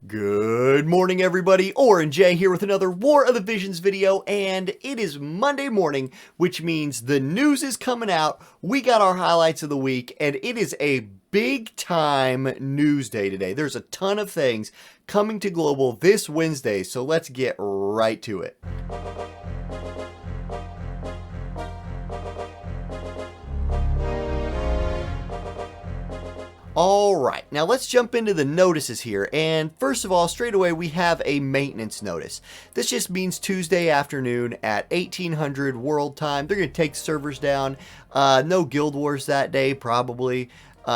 Good morning, everybody. Orin J here with another War of the Visions video, and it is Monday morning, which means the news is coming out. We got our highlights of the week, and it is a big time news day today. There's a ton of things coming to global this Wednesday, so let's get right to it. Alright, now let's jump into the notices here, and first of all, straight away we have a maintenance notice. This just means Tuesday afternoon at 1800 world time, they're going to take servers down. No Guild Wars that day, probably.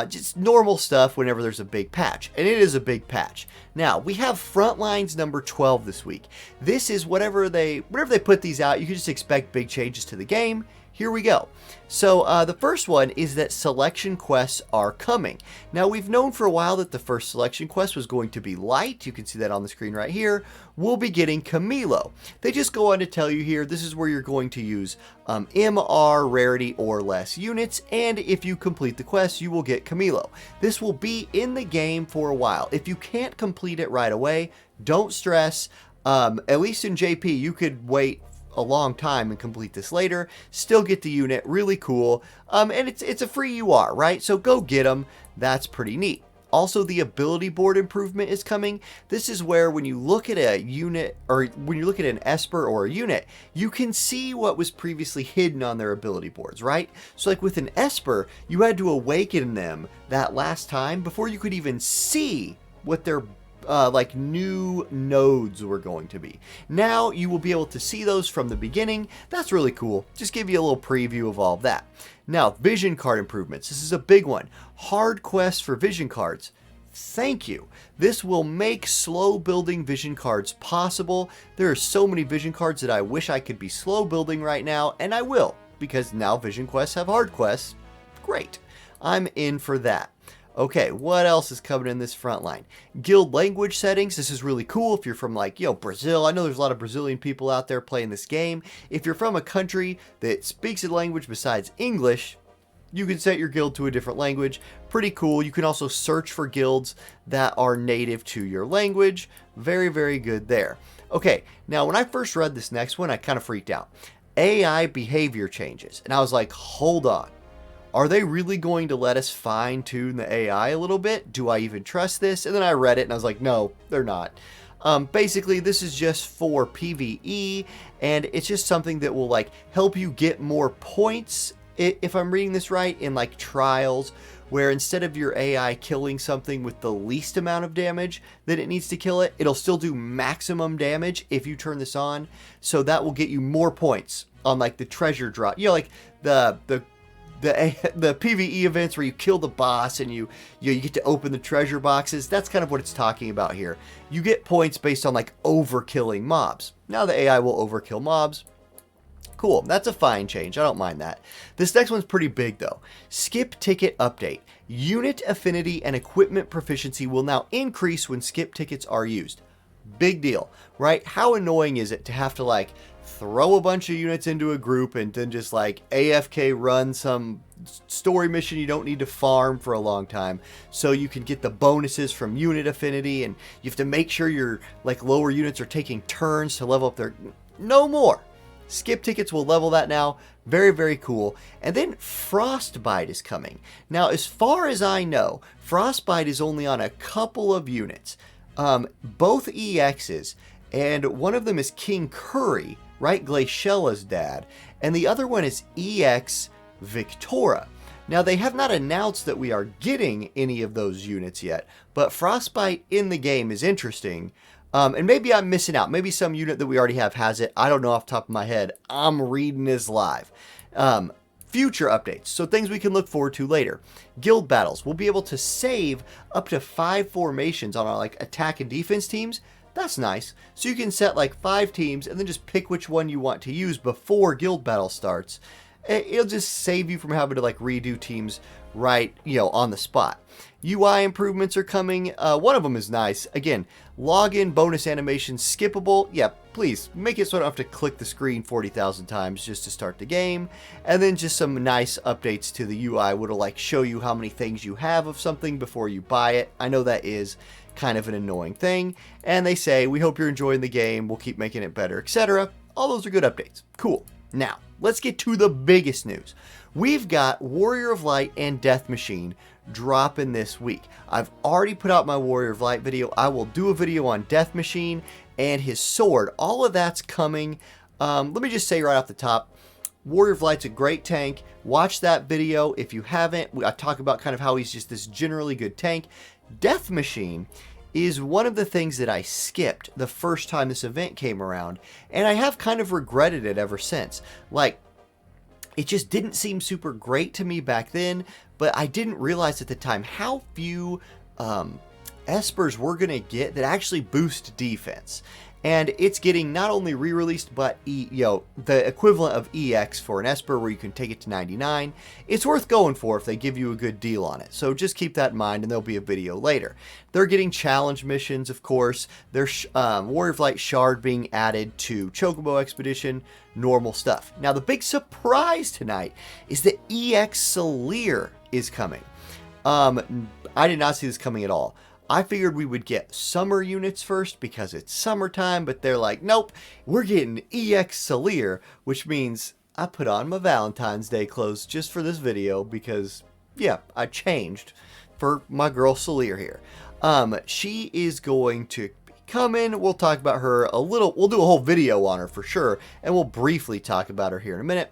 Just normal stuff whenever there's a big patch, and it is a big patch. Now, we have Frontlines number 12 this week. This is whenever they put these out, you can just expect big changes to the game. Here we go. So the first one is that selection quests are coming. Now, we've known for a while that the first selection quest was going to be light. You can see that on the screen right here. We'll be getting Camilo. They just go on to tell you here, this is where you're going to use MR, rarity, or less units, and if you complete the quest, you will get Camilo. This will be in the game for a while. If you can't complete it right away, don't stress. At least in JP, you could wait a long time and complete this later, still get the unit, really cool, and it's a free UR, right? So go get them, that's pretty neat. Also, the ability board improvement is coming. This is where when you look at a unit, or when you look at an Esper or a unit, you can see what was previously hidden on their ability boards, right? So like with an Esper, you had to awaken them that last time before you could even see what their like new nodes were going to be. Now you will be able to see those from the beginning. That's really cool. Just give you a little preview of all of that. Now, vision card improvements. This is a big one. Hard quests for vision cards. Thank you. This will make slow building vision cards possible. There are so many vision cards that I wish I could be slow building right now, and I will, because now vision quests have hard quests. Great. I'm in for that. Okay, what else is coming in this front line? Guild language settings. This is really cool if you're from, like, Brazil. I know there's a lot of Brazilian people out there playing this game. If you're from a country that speaks a language besides English, you can set your guild to a different language. Pretty cool. You can also search for guilds that are native to your language. Very, very good there. Okay, now when I first read this next one, I kind of freaked out. AI behavior changes. And I was like, hold on. Are they really going to let us fine-tune the AI a little bit? Do I even trust this? And then I read it and I was like, no, they're not. Basically, this is just for PvE, and it's just something that will like help you get more points, if I'm reading this right, in like trials, where instead of your AI killing something with the least amount of damage that it needs to kill it, it'll still do maximum damage if you turn this on. So that will get you more points on like the treasure drop. Like the PvE events where you kill the boss and you get to open the treasure boxes. That's kind of what it's talking about here. You get points based on like overkilling mobs. Now the AI will overkill mobs. Cool, that's a fine change. I don't mind that. This next one's pretty big though. Skip ticket update. Unit affinity and equipment proficiency will now increase when skip tickets are used. Big deal, right? How annoying is it to have to like throw a bunch of units into a group and then just like AFK run some story mission you don't need to farm for a long time so you can get the bonuses from unit affinity, and you have to make sure your like lower units are taking turns to level up their... No more. Skip tickets will level that now. Very, very cool. And then Frostbite is coming. Now, as far as I know, Frostbite is only on a couple of units. Both EXs, and one of them is King Curry, right? Glaciela's dad. And the other one is EX Victora. Now, they have not announced that we are getting any of those units yet, but Frostbite in the game is interesting. And maybe I'm missing out. Maybe some unit that we already have has it. I don't know off the top of my head. I'm reading this live. Future updates, so things we can look forward to later. Guild battles. We'll be able to save up to 5 formations on our like attack and defense teams. That's nice. So you can set like 5 teams and then just pick which one you want to use before guild battle starts. It'll just save you from having to like redo teams right, on the spot. UI improvements are coming. One of them is nice. Again, login bonus animation skippable. Yeah, please make it so I don't have to click the screen 40,000 times just to start the game. And then just some nice updates to the UI, which will like show you how many things you have of something before you buy it. I know that is kind of an annoying thing. And they say, we hope you're enjoying the game. We'll keep making it better, etc. All those are good updates. Cool. Now, let's get to the biggest news. We've got Warrior of Light and Death Machine dropping this week. I've already put out my Warrior of Light video. I will do a video on Death Machine and his sword. All of that's coming. Let me just say right off the top, Warrior of Light's a great tank. Watch that video if you haven't. I talk about kind of how he's just this generally good tank. Death Machine is one of the things that I skipped the first time this event came around, and I have kind of regretted it ever since. Like, it just didn't seem super great to me back then, but I didn't realize at the time how few espers we're going to get that actually boost defense. And it's getting not only re-released, but the equivalent of EX for an Esper where you can take it to 99. It's worth going for if they give you a good deal on it. So just keep that in mind, and there'll be a video later. They're getting challenge missions, of course. There's Warrior of Light Shard being added to Chocobo Expedition, normal stuff. Now, the big surprise tonight is that EX Salire is coming. I did not see this coming at all. I figured we would get summer units first because it's summertime, but they're like, nope, we're getting EX Salire, which means I put on my Valentine's Day clothes just for this video because, yeah, I changed for my girl Salire here. She is going to come in. We'll talk about her a little. We'll do a whole video on her for sure, and we'll briefly talk about her here in a minute.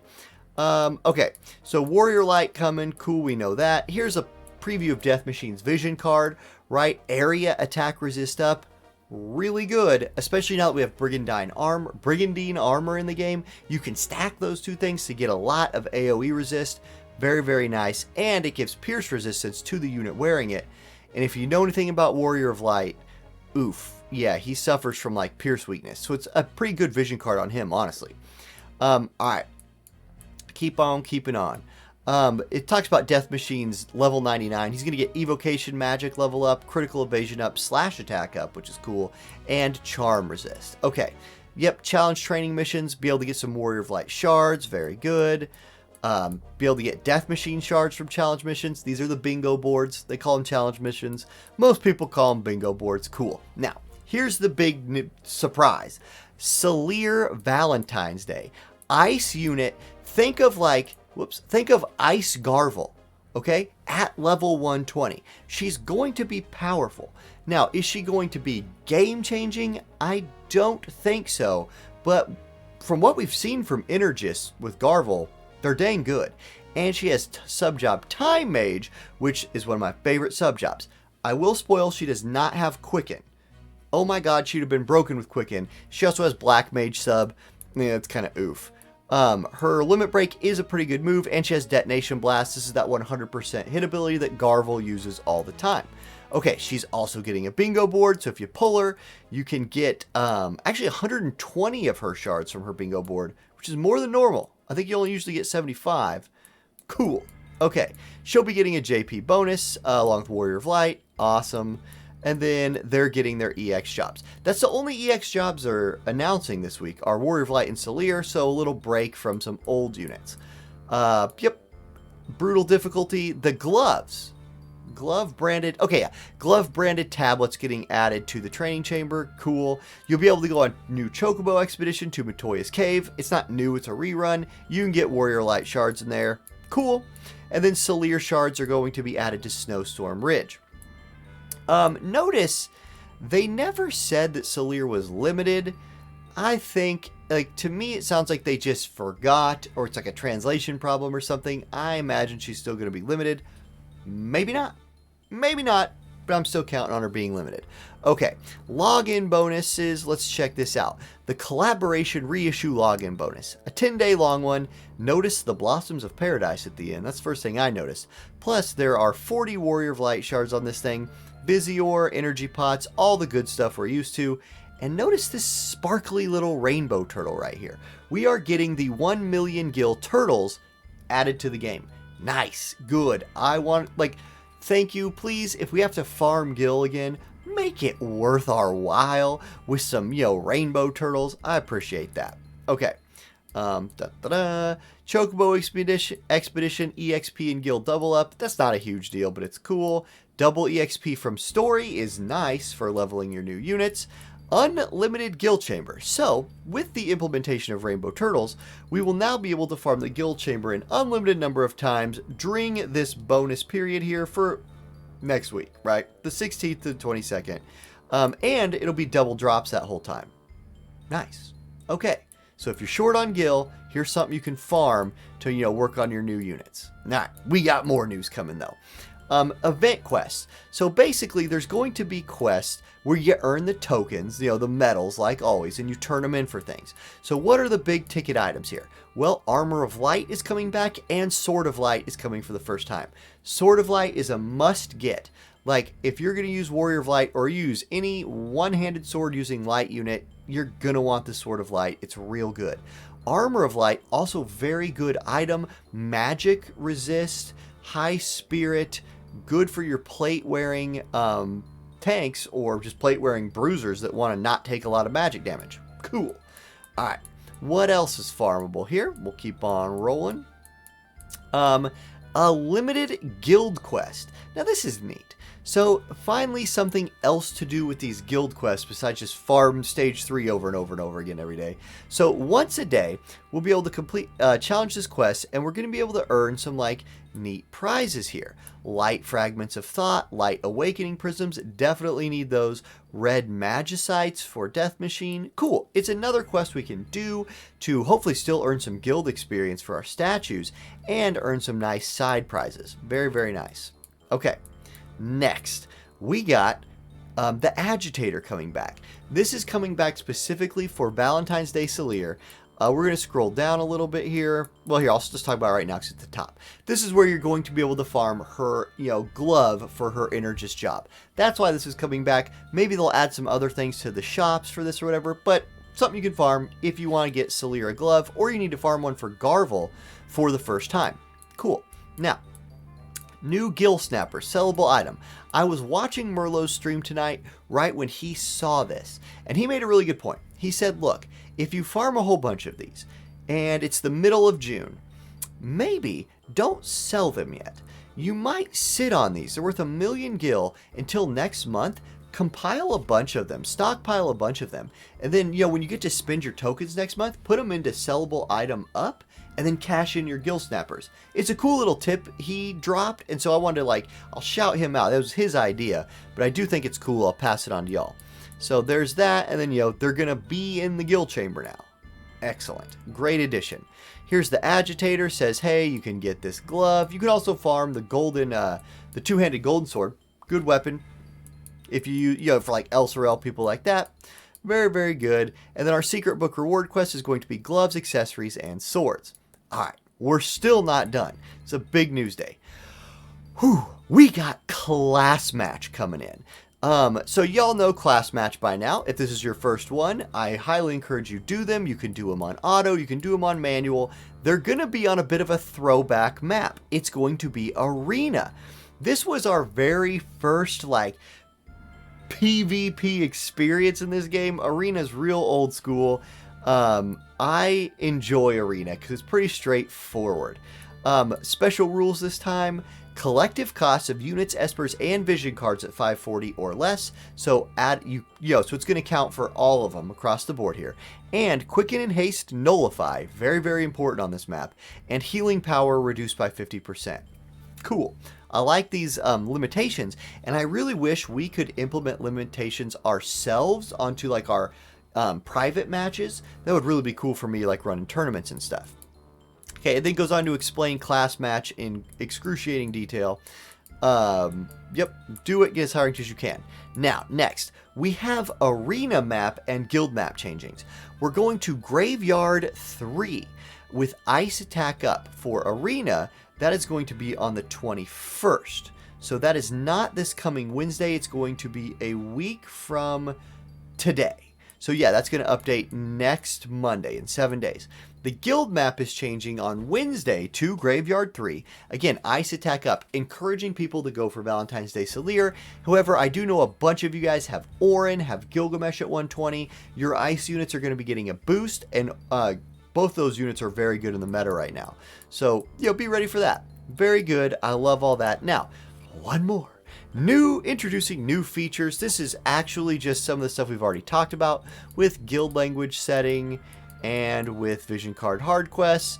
Okay, so Warrior Light coming. Cool, we know that. Here's a preview of Death Machine's vision card. Right, area attack resist up, really good, especially now that we have Brigandine armor in the game. You can stack those two things to get a lot of AoE resist. Very, very nice, and it gives pierce resistance to the unit wearing it. And if you know anything about Warrior of Light, oof, yeah, he suffers from like pierce weakness, so it's a pretty good vision card on him, honestly. All right, keep on keeping on. It talks about Death Machine's level 99. He's going to get Evocation Magic level up, Critical Evasion up, Slash Attack up, which is cool, and Charm Resist. Okay, yep, Challenge Training Missions, be able to get some Warrior of Light Shards, very good. Be able to get Death Machine Shards from Challenge Missions. These are the bingo boards. They call them Challenge Missions. Most people call them bingo boards. Cool. Now, here's the big surprise. Salire Valentine's Day. Ice unit, think of like... think of Ice Garvel, okay, at level 120. She's going to be powerful. Now, is she going to be game-changing? I don't think so, but from what we've seen from Energists with Garvel, they're dang good. And she has subjob Time Mage, which is one of my favorite subjobs. I will spoil, she does not have Quicken. Oh my god, she'd have been broken with Quicken. She also has Black Mage sub. Yeah, it's kind of oof. Her Limit Break is a pretty good move, and she has Detonation Blast. This is that 100% hit ability that Garvel uses all the time. Okay, she's also getting a bingo board, so if you pull her, you can get actually 120 of her shards from her bingo board, which is more than normal. I think you only usually get 75. Cool. Okay, she'll be getting a JP bonus along with Warrior of Light. Awesome. And then they're getting their EX jobs. That's the only EX jobs they're announcing this week are Warrior of Light and Salire, so a little break from some old units. Yep. Brutal difficulty. The gloves. Glove branded. Okay, yeah. Glove branded tablets getting added to the training chamber. Cool. You'll be able to go on new Chocobo Expedition to Matoya's Cave. It's not new, it's a rerun. You can get Warrior Light shards in there. Cool. And then Salire shards are going to be added to Snowstorm Ridge. Notice they never said that Salire was limited. I think, like, to me, it sounds like they just forgot, or it's like a translation problem or something. I imagine she's still going to be limited. Maybe not. Maybe not, but I'm still counting on her being limited. Okay, login bonuses. Let's check this out. The Collaboration Reissue login bonus. A 10-day long one. Notice the Blossoms of Paradise at the end. That's the first thing I noticed. Plus, there are 40 Warrior of Light shards on this thing. Vizior, energy pots, all the good stuff we're used to. And notice this sparkly little rainbow turtle right here. We are getting the 1 million gil turtles added to the game. Nice, good. I want, like, thank you. Please, if we have to farm gil again, make it worth our while with some, rainbow turtles. I appreciate that. Okay. Chocobo Expedition, EXP and Guild double up. That's not a huge deal, but it's cool. Double EXP from story is nice for leveling your new units. Unlimited guild chamber. So, with the implementation of Rainbow Turtles, we will now be able to farm the guild chamber an unlimited number of times during this bonus period here for next week, right? The 16th to the 22nd. And it'll be double drops that whole time. Nice. Okay, so if you're short on gil, here's something you can farm to, work on your new units. Nah, we got more news coming though. Event quests. So basically, there's going to be quests where you earn the tokens, the medals like always, and you turn them in for things. So what are the big ticket items here? Well, Armor of Light is coming back and Sword of Light is coming for the first time. Sword of Light is a must get. Like, if you're going to use Warrior of Light or use any one-handed sword using light unit, you're going to want the Sword of Light. It's real good. Armor of Light, also very good item. Magic resist, high spirit, good for your plate-wearing tanks or just plate-wearing bruisers that want to not take a lot of magic damage. Cool. All right. What else is farmable here? We'll keep on rolling. A limited guild quest. Now, this is neat. So, finally something else to do with these guild quests besides just farm stage 3 over and over and over again every day. So, once a day, we'll be able to challenge this quest, and we're going to be able to earn some, neat prizes here. Light Fragments of Thought, Light Awakening Prisms, definitely need those. Red Magicites for Death Machine. Cool. It's another quest we can do to hopefully still earn some guild experience for our statues and earn some nice side prizes. Very, very nice. Okay. Next, we got the Agitator coming back. This is coming back specifically for Valentine Salire. We're going to scroll down a little bit here. Well, here, I'll just talk about it right now because it's at the top. This is where you're going to be able to farm her, glove for her Energist job. That's why this is coming back. Maybe they'll add some other things to the shops for this or whatever, but something you can farm if you want to get Salire a glove, or you need to farm one for Garvel for the first time. Cool. Now, new Gill Snapper, sellable item. I was watching Merlot's stream tonight right when he saw this, and he made a really good point. He said, look, if you farm a whole bunch of these, and it's the middle of June, maybe don't sell them yet. You might sit on these. They're worth 1 million gil until next month. Compile a bunch of them, stockpile a bunch of them, and then, when you get to spend your tokens next month, put them into sellable item up, and then cash in your Gill Snappers. It's a cool little tip he dropped, and so I wanted to, I'll shout him out. That was his idea, but I do think it's cool. I'll pass it on to y'all. So there's that, and then, they're going to be in the Guild Chamber now. Excellent. Great addition. Here's the Agitator. Says, hey, you can get this glove. You can also farm the golden, the two-handed golden sword. Good weapon. If you, for Elsorel, people like that. Very, very good. And then our secret book reward quest is going to be gloves, accessories, and swords. All right, we're still not done. It's a big news day. Whew, we got class match coming in. So y'all know class match by now. If this is your first one, I highly encourage you do them. You can do them on auto, you can do them on manual. They're going to be on a bit of a throwback map. It's going to be Arena. This was our very first, PvP experience in this game. Arena's real old school. I enjoy Arena because it's pretty straightforward. Special rules this time. Collective costs of units, espers, and vision cards at 540 or less. So so it's going to count for all of them across the board here. And Quicken and Haste Nullify, very, very important on this map. And Healing Power reduced by 50%. Cool. I like these limitations, and I really wish we could implement limitations ourselves onto our private matches. That would really be cool for me, running tournaments and stuff. Okay, and then goes on to explain class match in excruciating detail. Yep, do it, get as high ranked as you can. Now, next, we have Arena map and Guild map changings. We're going to Graveyard 3 with Ice Attack up. For Arena, that is going to be on the 21st. So that is not this coming Wednesday. It's going to be a week from today. So yeah, that's going to update next Monday in 7 days. The guild map is changing on Wednesday to Graveyard 3. Again, Ice Attack up, encouraging people to go for Valentine's Salire. However, I do know a bunch of you guys have Orin, have Gilgamesh at 120. Your Ice units are going to be getting a boost, and both those units are very good in the meta right now. So, be ready for that. Very good. I love all that. Now, one more. Introducing new features. This is actually just some of the stuff we've already talked about with guild language setting and with vision card hard quests.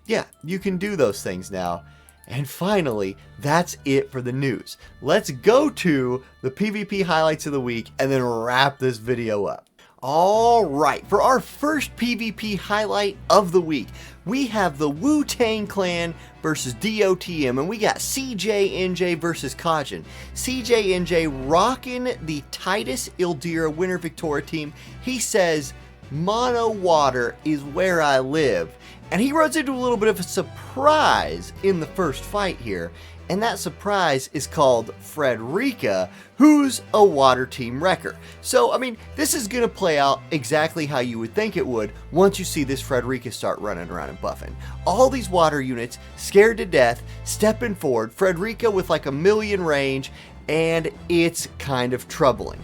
Yeah, you can do those things now. And finally, that's it for the news. Let's go to the PvP highlights of the week and then wrap this video up. Alright, for our first PvP highlight of the week, we have the Wu-Tang Clan versus DOTM, and we got CJNJ versus Kajin. CJNJ rocking the Tidus Ildira Winter Victoria team. He says, "Mono water is where I live." And he runs into a little bit of a surprise in the first fight here. And that surprise is called Frederica, who's a water team wrecker. So, I mean, this is going to play out exactly how you would think it would once you see this Frederica start running around and buffing. All these water units, scared to death, stepping forward, Frederica with like 1,000,000 range, and it's kind of troubling.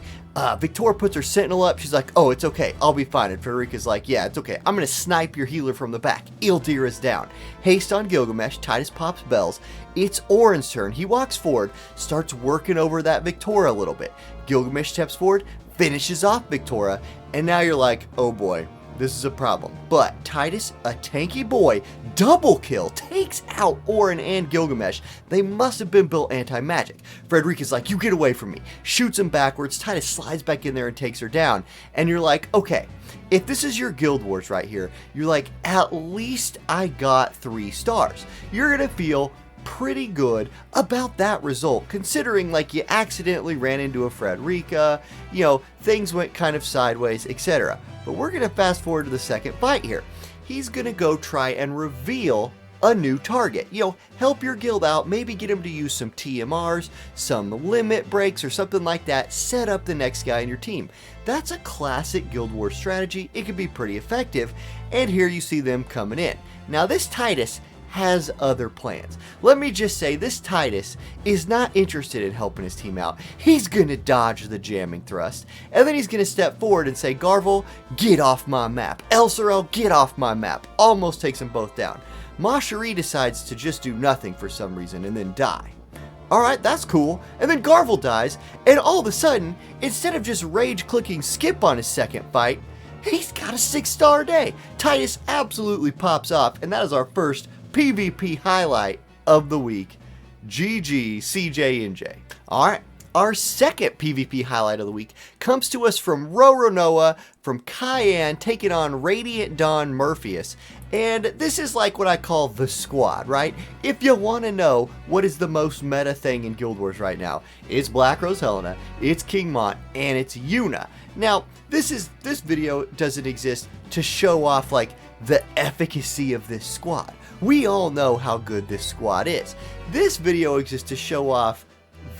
Victoria puts her sentinel up. She's like, "Oh, it's okay. I'll be fine." And Frederica's like, "Yeah, it's okay. I'm going to snipe your healer from the back." Ildira's down. Haste on Gilgamesh. Tidus pops bells. It's Orin's turn. He walks forward, starts working over that Victoria a little bit. Gilgamesh steps forward, finishes off Victoria, and now you're like, oh boy, this is a problem. But Tidus, a tanky boy, double kill, takes out Orin and Gilgamesh. They must have been built anti-magic. Frederica's like, "You get away from me." Shoots him backwards. Tidus slides back in there and takes her down. And you're like, okay, if this is your Guild Wars right here, you're like, at least I got 3 stars. You're going to feel pretty good about that result, considering like you accidentally ran into a Frederica, you know, things went kind of sideways, etc. But we're going to fast forward to the second fight here. He's going to go try and reveal a new target. You know, help your guild out, maybe get him to use some TMRs, some limit breaks or something like that, set up the next guy in your team. That's a classic Guild Wars strategy. It can be pretty effective, and here you see them coming in. Now this Tidus has other plans. Let me just say, this Tidus is not interested in helping his team out. He's gonna dodge the jamming thrust, and then he's gonna step forward and say, "Garvel, get off my map. Elsorel, get off my map." Almost takes them both down. Mashari decides to just do nothing for some reason and then die. Alright, that's cool. And then Garvel dies, and all of a sudden, instead of just rage clicking skip on his second fight, he's got a 6-star day. Tidus absolutely pops off, and that is our first PvP highlight of the week. GG CJNJ. Alright, our second PvP highlight of the week comes to us from Roronoa from Cayenne taking on Radiant Dawn Murpheus. And this is like what I call the squad, right? If you want to know what is the most meta thing in Guild Wars right now, it's Black Rose Helena, it's King Mont, and it's Yuna. Now, this video doesn't exist to show off like the efficacy of this squad. We all know how good this squad is. This video exists to show off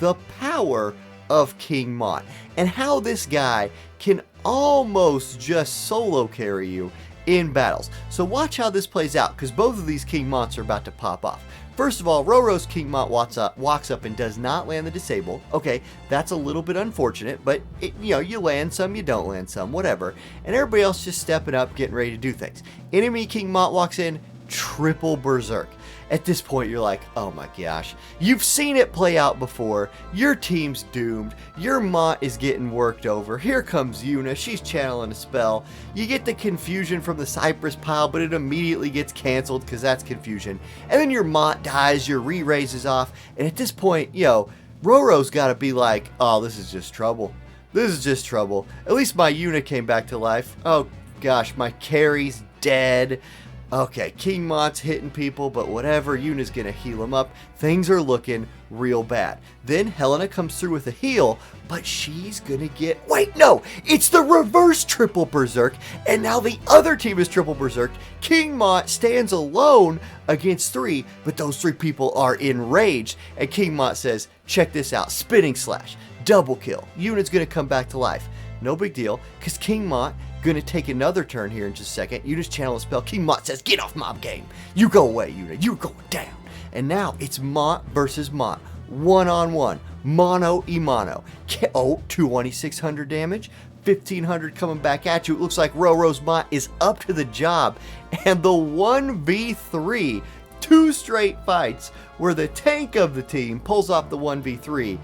the power of King Mont and how this guy can almost just solo carry you in battles. So watch how this plays out, because both of these King Monts are about to pop off. First of all, Roro's King Mont walks up and does not land the disable. Okay, that's a little bit unfortunate, but you land some, you don't land some, whatever. And everybody else just stepping up, getting ready to do things. Enemy King Mont walks in, triple berserk. At this point, you're like, oh my gosh, you've seen it play out before. Your team's doomed. Your Mont is getting worked over. Here comes Yuna. She's channeling a spell. You get the confusion from the Cypress pile, but it immediately gets canceled because that's confusion. And then your Mont dies, your re-raises off. And at this point, Roro's got to be like, oh, this is just trouble. This is just trouble. At least my Yuna came back to life. Oh gosh, my carry's dead. Okay, King Mont's hitting people, but whatever, Yuna's gonna heal him up. Things are looking real bad. Then Helena comes through with a heal, but she's gonna get... Wait, no! It's the reverse triple berserk, and now the other team is triple berserk. King Mont stands alone against 3, but those 3 people are enraged, and King Mont says, check this out, spinning slash, double kill. Yuna's gonna come back to life. No big deal, because King Mont gonna take another turn here in just a second. You just channel a spell. King Mont says, get off mob game. You go away, Yuna. You're going down. And now it's Mont versus Mont. 1-on-1. Mono e mono. Oh, 2,600 damage. 1,500 coming back at you. It looks like Roro's Mont is up to the job. And the 1v3, 2 straight fights where the tank of the team pulls off the 1v3.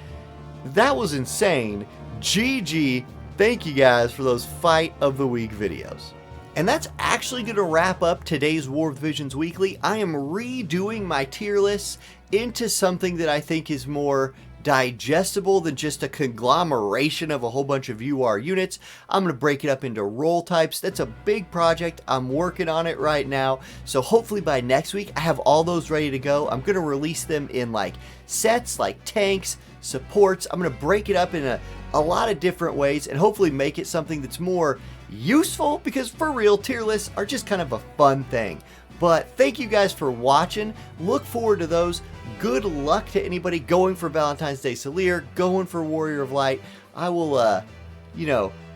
That was insane. GG. Thank you guys for those Fight of the Week videos. And that's actually going to wrap up today's War of the Visions Weekly. I am redoing my tier lists into something that I think is more digestible than just a conglomeration of a whole bunch of UR units. I'm going to break it up into role types. That's a big project. I'm working on it right now. So hopefully by next week, I have all those ready to go. I'm going to release them in like sets, like tanks, supports. I'm going to break it up in a lot of different ways and hopefully make it something that's more useful, because for real, tier lists are just kind of a fun thing. But thank you guys for watching. Look forward to those. Good luck to anybody going for Valentine's Day Salire, going for Warrior of Light. I will,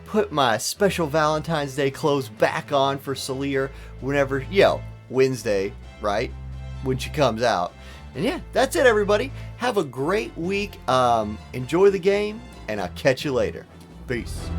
put my special Valentine's Day clothes back on for Salire whenever, Wednesday, right? When she comes out. And yeah, that's it, everybody. Have a great week. Enjoy the game, and I'll catch you later. Peace.